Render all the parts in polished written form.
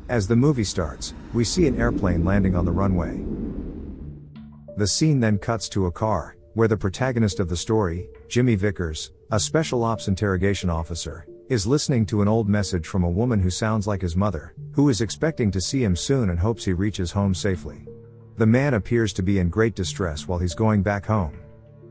As the movie starts, we see an airplane landing on the runway. The scene then cuts to a car, where the protagonist of the story, Jimmy Vickers, a special ops interrogation officer, is listening to an old message from a woman who sounds like his mother, who is expecting to see him soon and hopes he reaches home safely. The man appears to be in great distress while he's going back home.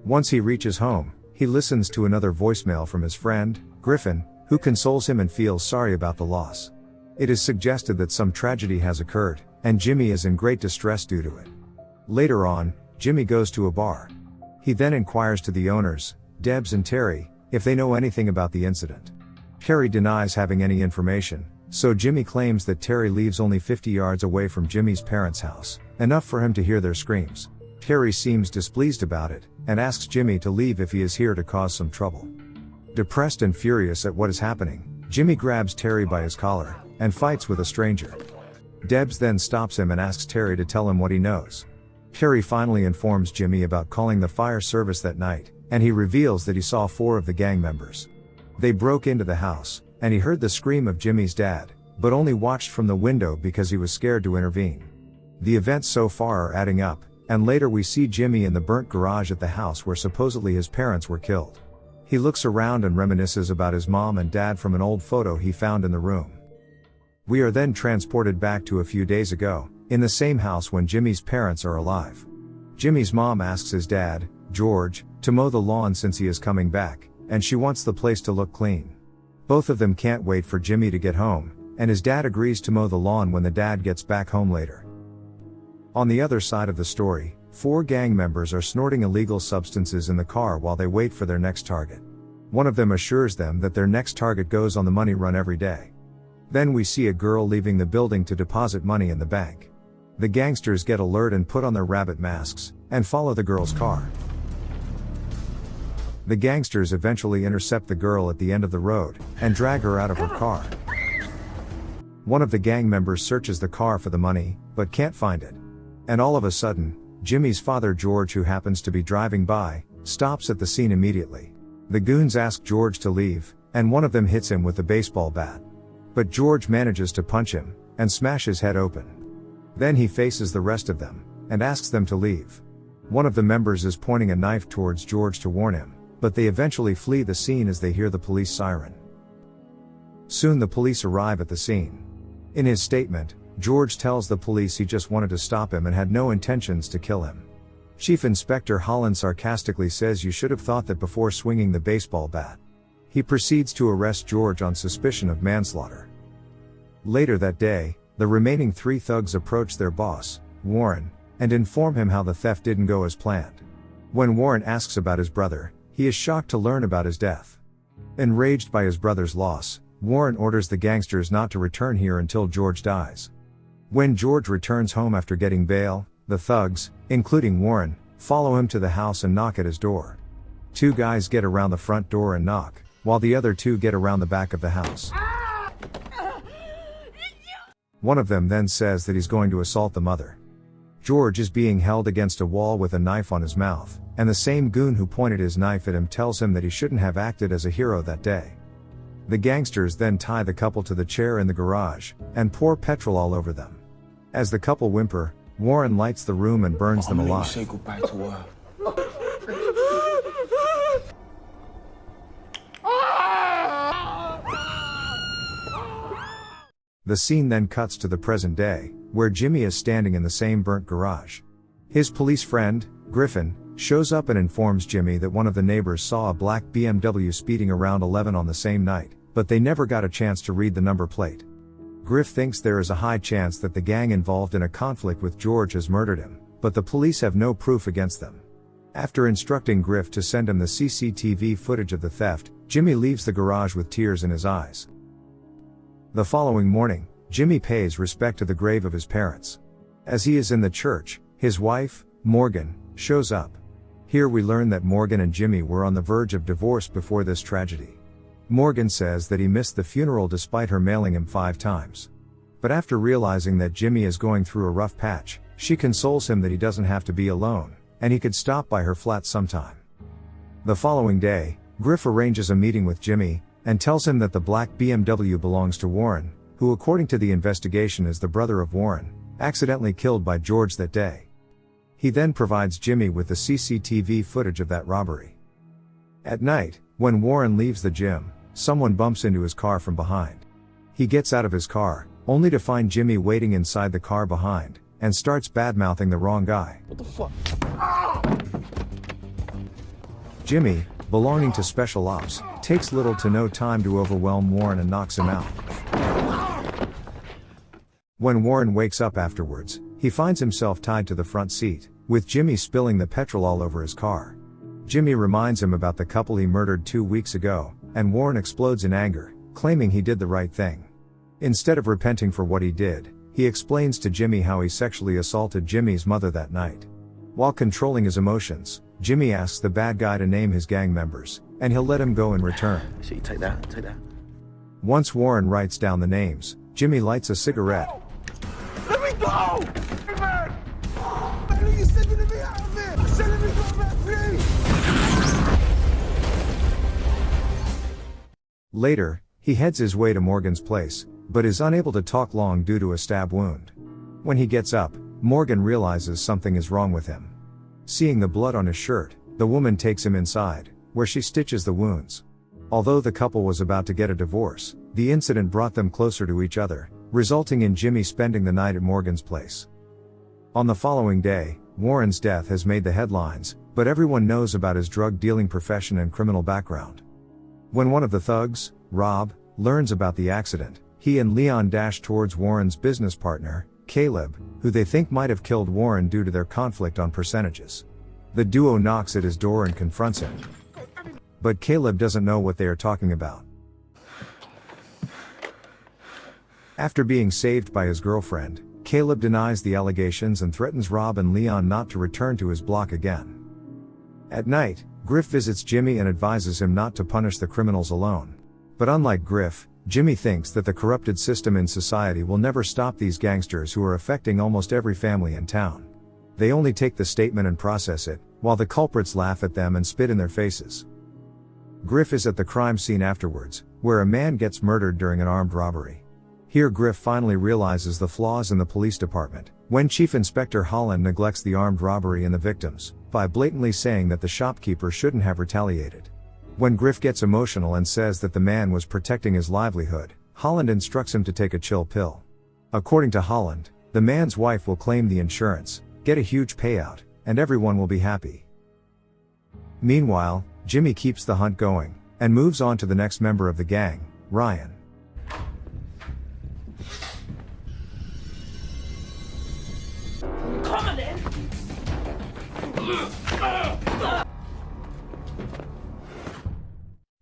Once he reaches home, he listens to another voicemail from his friend, Griffin, who consoles him and feels sorry about the loss. It is suggested that some tragedy has occurred, and Jimmy is in great distress due to it. Later on, Jimmy goes to a bar. He then inquires to the owners, Debs and Terry, if they know anything about the incident. Terry denies having any information, so Jimmy claims that Terry lives only 50 yards away from Jimmy's parents' house, enough for him to hear their screams. Terry seems displeased about it, and asks Jimmy to leave if he is here to cause some trouble. Depressed and furious at what is happening, Jimmy grabs Terry by his collar, and fights with a stranger. Debs then stops him and asks Terry to tell him what he knows. Terry finally informs Jimmy about calling the fire service that night, and he reveals that he saw 4 of the gang members. They broke into the house, and he heard the scream of Jimmy's dad, but only watched from the window because he was scared to intervene. The events so far are adding up, and later we see Jimmy in the burnt garage at the house where supposedly his parents were killed. He looks around and reminisces about his mom and dad from an old photo he found in the room. We are then transported back to a few days ago, in the same house when Jimmy's parents are alive. Jimmy's mom asks his dad, George, to mow the lawn since he is coming back, and she wants the place to look clean. Both of them can't wait for Jimmy to get home, and his dad agrees to mow the lawn when the dad gets back home later. On the other side of the story, 4 gang members are snorting illegal substances in the car while they wait for their next target. One of them assures them that their next target goes on the money run every day. Then we see a girl leaving the building to deposit money in the bank. The gangsters get alert and put on their rabbit masks, and follow the girl's car. The gangsters eventually intercept the girl at the end of the road, and drag her out of her car. One of the gang members searches the car for the money, but can't find it. And all of a sudden, Jimmy's father George, who happens to be driving by, stops at the scene immediately. The goons ask George to leave, and one of them hits him with a baseball bat. But George manages to punch him, and smash his head open. Then he faces the rest of them, and asks them to leave. One of the members is pointing a knife towards George to warn him, but they eventually flee the scene as they hear the police siren. Soon the police arrive at the scene. In his statement, George tells the police he just wanted to stop him and had no intentions to kill him. Chief Inspector Holland sarcastically says, "You should have thought that before swinging the baseball bat." He proceeds to arrest George on suspicion of manslaughter. Later that day, the remaining 3 thugs approach their boss, Warren, and inform him how the theft didn't go as planned. When Warren asks about his brother, he is shocked to learn about his death. Enraged by his brother's loss, Warren orders the gangsters not to return here until George dies. When George returns home after getting bail, the thugs, including Warren, follow him to the house and knock at his door. 2 guys get around the front door and knock, while the other 2 get around the back of the house. One of them then says that he's going to assault the mother. George is being held against a wall with a knife on his mouth, and the same goon who pointed his knife at him tells him that he shouldn't have acted as a hero that day. The gangsters then tie the couple to the chair in the garage, and pour petrol all over them. As the couple whimper, Warren lights the room and burns them alive. Say goodbye to her. The scene then cuts to the present day, where Jimmy is standing in the same burnt garage. His police friend, Griffin, shows up and informs Jimmy that one of the neighbors saw a black BMW speeding around 11 on the same night, but they never got a chance to read the number plate. Griff thinks there is a high chance that the gang involved in a conflict with George has murdered him, but the police have no proof against them. After instructing Griff to send him the CCTV footage of the theft, Jimmy leaves the garage with tears in his eyes. The following morning, Jimmy pays respect to the grave of his parents. As he is in the church, his wife, Morgan, shows up. Here we learn that Morgan and Jimmy were on the verge of divorce before this tragedy. Morgan says that he missed the funeral despite her mailing him 5 times. But after realizing that Jimmy is going through a rough patch, she consoles him that he doesn't have to be alone, and he could stop by her flat sometime. The following day, Griff arranges a meeting with Jimmy, and tells him that the black BMW belongs to Warren, who according to the investigation is the brother of Warren, accidentally killed by George that day. He then provides Jimmy with the CCTV footage of that robbery. At night, when Warren leaves the gym, someone bumps into his car from behind. He gets out of his car, only to find Jimmy waiting inside the car behind, and starts badmouthing the wrong guy. What the fuck? Jimmy, belonging to Special Ops, takes little to no time to overwhelm Warren and knocks him out. When Warren wakes up afterwards, he finds himself tied to the front seat, with Jimmy spilling the petrol all over his car. Jimmy reminds him about the couple he murdered 2 weeks ago, and Warren explodes in anger, claiming he did the right thing. Instead of repenting for what he did, he explains to Jimmy how he sexually assaulted Jimmy's mother that night. While controlling his emotions, Jimmy asks the bad guy to name his gang members, and he'll let him go in return. So you take that, take that. Once Warren writes down the names, Jimmy lights a cigarette. Let me go! Hey, man! Man, you sending me out of here! I said let me go back, please! Later, he heads his way to Morgan's place, but is unable to talk long due to a stab wound. When he gets up, Morgan realizes something is wrong with him. Seeing the blood on his shirt, the woman takes him inside, where she stitches the wounds. Although the couple was about to get a divorce, the incident brought them closer to each other, resulting in Jimmy spending the night at Morgan's place. On the following day, Warren's death has made the headlines, but everyone knows about his drug-dealing profession and criminal background. When one of the thugs, Rob, learns about the accident, he and Leon dash towards Warren's business partner, Caleb, who they think might have killed Warren due to their conflict on percentages. The duo knocks at his door and confronts him. But Caleb doesn't know what they are talking about. After being saved by his girlfriend, Caleb denies the allegations and threatens Rob and Leon not to return to his block again. At night, Griff visits Jimmy and advises him not to punish the criminals alone. But unlike Griff, Jimmy thinks that the corrupted system in society will never stop these gangsters who are affecting almost every family in town. They only take the statement and process it, while the culprits laugh at them and spit in their faces. Griff is at the crime scene afterwards, where a man gets murdered during an armed robbery. Here Griff finally realizes the flaws in the police department, when Chief Inspector Holland neglects the armed robbery and the victims, by blatantly saying that the shopkeeper shouldn't have retaliated. When Griff gets emotional and says that the man was protecting his livelihood, Holland instructs him to take a chill pill. According to Holland, the man's wife will claim the insurance, get a huge payout, and everyone will be happy. Meanwhile, Jimmy keeps the hunt going, and moves on to the next member of the gang, Ryan. Come on, then!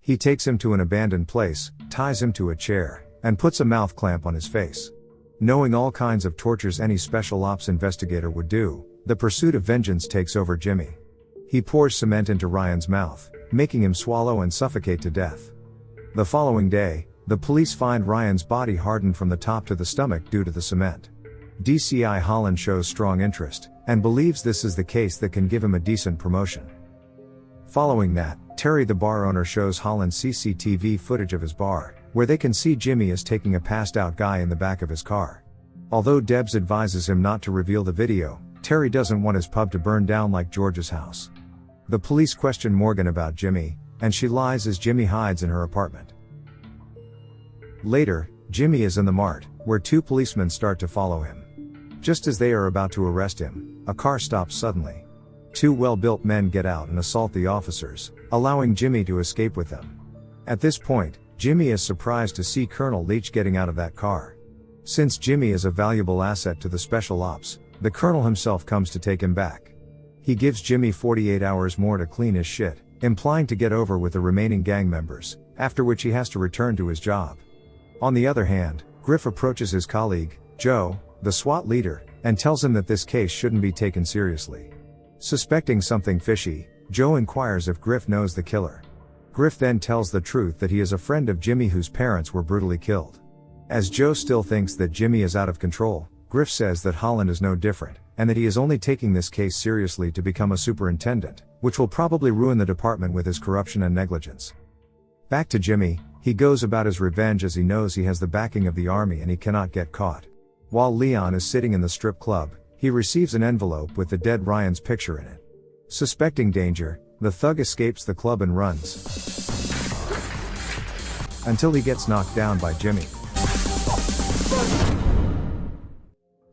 He takes him to an abandoned place, ties him to a chair, and puts a mouth clamp on his face. Knowing all kinds of tortures any special ops investigator would do, the pursuit of vengeance takes over Jimmy. He pours cement into Ryan's mouth, making him swallow and suffocate to death. The following day, the police find Ryan's body hardened from the top to the stomach due to the cement. DCI Holland shows strong interest, and believes this is the case that can give him a decent promotion. Following that, Terry the bar owner shows Holland CCTV footage of his bar, where they can see Jimmy is taking a passed out guy in the back of his car. Although Debs advises him not to reveal the video, Terry doesn't want his pub to burn down like George's house. The police question Morgan about Jimmy, and she lies as Jimmy hides in her apartment. Later, Jimmy is in the mart, where two policemen start to follow him. Just as they are about to arrest him, a car stops suddenly. Two well-built men get out and assault the officers, allowing Jimmy to escape with them. At this point, Jimmy is surprised to see Colonel Leach getting out of that car. Since Jimmy is a valuable asset to the special ops, the colonel himself comes to take him back. He gives Jimmy 48 hours more to clean his shit, implying to get over with the remaining gang members, after which he has to return to his job. On the other hand, Griff approaches his colleague, Joe, the SWAT leader, and tells him that this case shouldn't be taken seriously. Suspecting something fishy, Joe inquires if Griff knows the killer. Griff then tells the truth that he is a friend of Jimmy whose parents were brutally killed. As Joe still thinks that Jimmy is out of control, Griff says that Holland is no different, and that he is only taking this case seriously to become a superintendent, which will probably ruin the department with his corruption and negligence. Back to Jimmy, He goes about his revenge as he knows he has the backing of the army and he cannot get caught. While Leon is sitting in the strip club, he receives an envelope with the dead Ryan's picture in it. Suspecting danger, the thug escapes the club and runs, until he gets knocked down by Jimmy.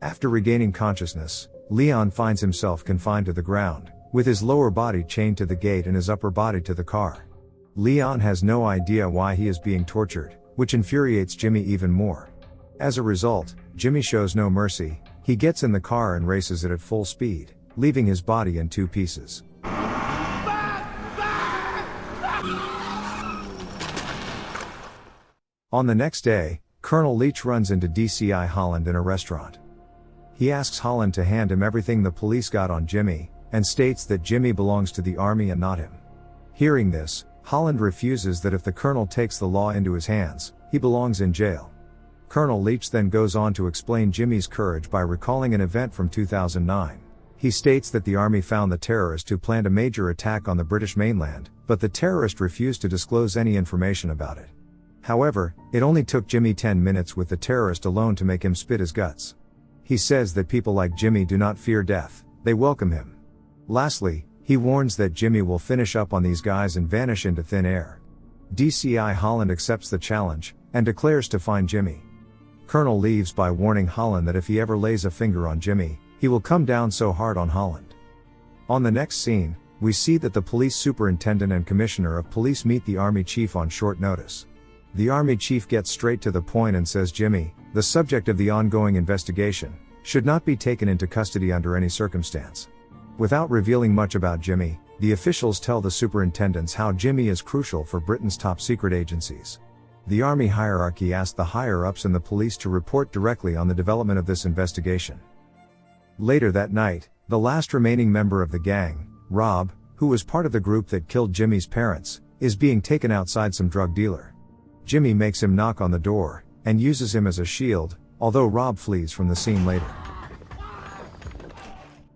After regaining consciousness, Leon finds himself confined to the ground, with his lower body chained to the gate and his upper body to the car. Leon has no idea why he is being tortured, which infuriates Jimmy even more. As a result, Jimmy shows no mercy. He gets in the car and races it at full speed, leaving his body in 2 pieces. On the next day, Colonel Leach runs into DCI Holland in a restaurant. He asks Holland to hand him everything the police got on Jimmy, and states that Jimmy belongs to the army and not him. Hearing this, Holland refuses that if the colonel takes the law into his hands, he belongs in jail. Colonel Leach then goes on to explain Jimmy's courage by recalling an event from 2009. He states that the army found the terrorist who planned a major attack on the British mainland, but the terrorist refused to disclose any information about it. However, it only took Jimmy 10 minutes with the terrorist alone to make him spit his guts. He says that people like Jimmy do not fear death, they welcome him. Lastly, he warns that Jimmy will finish up on these guys and vanish into thin air. DCI Holland accepts the challenge, and declares to find Jimmy. Colonel leaves by warning Holland that if he ever lays a finger on Jimmy, he will come down so hard on Holland. On the next scene, we see that the police superintendent and commissioner of police meet the army chief on short notice. The army chief gets straight to the point and says Jimmy, the subject of the ongoing investigation, should not be taken into custody under any circumstance. Without revealing much about Jimmy, the officials tell the superintendents how Jimmy is crucial for Britain's top secret agencies. The army hierarchy asked the higher-ups in the police to report directly on the development of this investigation. Later that night, the last remaining member of the gang, Rob, who was part of the group that killed Jimmy's parents, is being taken outside some drug dealer. Jimmy makes him knock on the door, and uses him as a shield, although Rob flees from the scene later.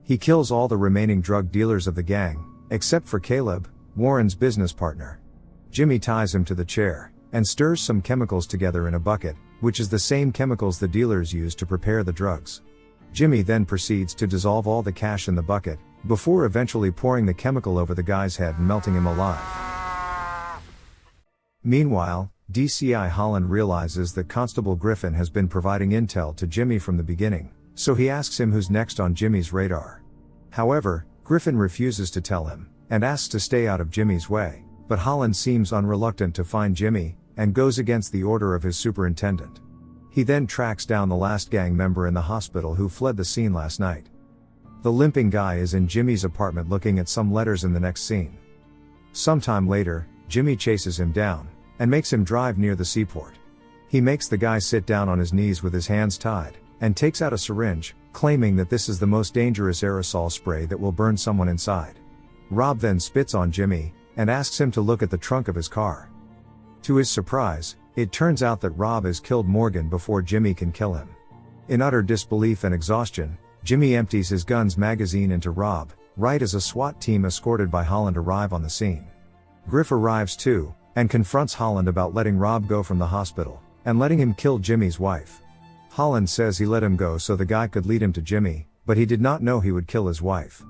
He kills all the remaining drug dealers of the gang, except for Caleb, Warren's business partner. Jimmy ties him to the chair, and stirs some chemicals together in a bucket, which is the same chemicals the dealers use to prepare the drugs. Jimmy then proceeds to dissolve all the cash in the bucket, before eventually pouring the chemical over the guy's head and melting him alive. Meanwhile, DCI Holland realizes that Constable Griffin has been providing intel to Jimmy from the beginning, so he asks him who's next on Jimmy's radar. However, Griffin refuses to tell him, and asks to stay out of Jimmy's way, but Holland seems unreluctant to find Jimmy, and goes against the order of his superintendent. He then tracks down the last gang member in the hospital who fled the scene last night. The limping guy is in Jimmy's apartment looking at some letters in the next scene. Sometime later, Jimmy chases him down, and makes him drive near the seaport. He makes the guy sit down on his knees with his hands tied, and takes out a syringe, claiming that this is the most dangerous aerosol spray that will burn someone inside. Rob then spits on Jimmy, and asks him to look at the trunk of his car. To his surprise, it turns out that Rob has killed Morgan before Jimmy can kill him. In utter disbelief and exhaustion, Jimmy empties his gun's magazine into Rob, right as a SWAT team escorted by Holland arrive on the scene. Griff arrives too, and confronts Holland about letting Rob go from the hospital, and letting him kill Jimmy's wife. Holland says he let him go so the guy could lead him to Jimmy, but he did not know he would kill his wife.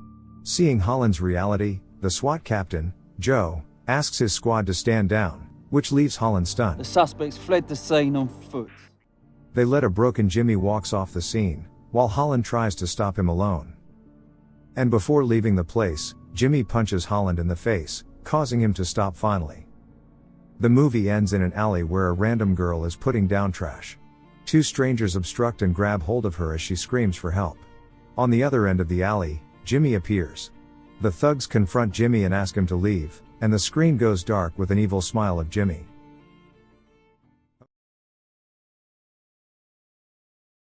Seeing Holland's reality, the SWAT captain, Joe, asks his squad to stand down, which leaves Holland stunned. The suspects fled the scene on foot. They let a broken Jimmy walks off the scene, while Holland tries to stop him alone. And before leaving the place, Jimmy punches Holland in the face, causing him to stop finally. The movie ends in an alley where a random girl is putting down trash. 2 strangers obstruct and grab hold of her as she screams for help. On the other end of the alley, Jimmy appears. The thugs confront Jimmy and ask him to leave, and the screen goes dark with an evil smile of Jimmy.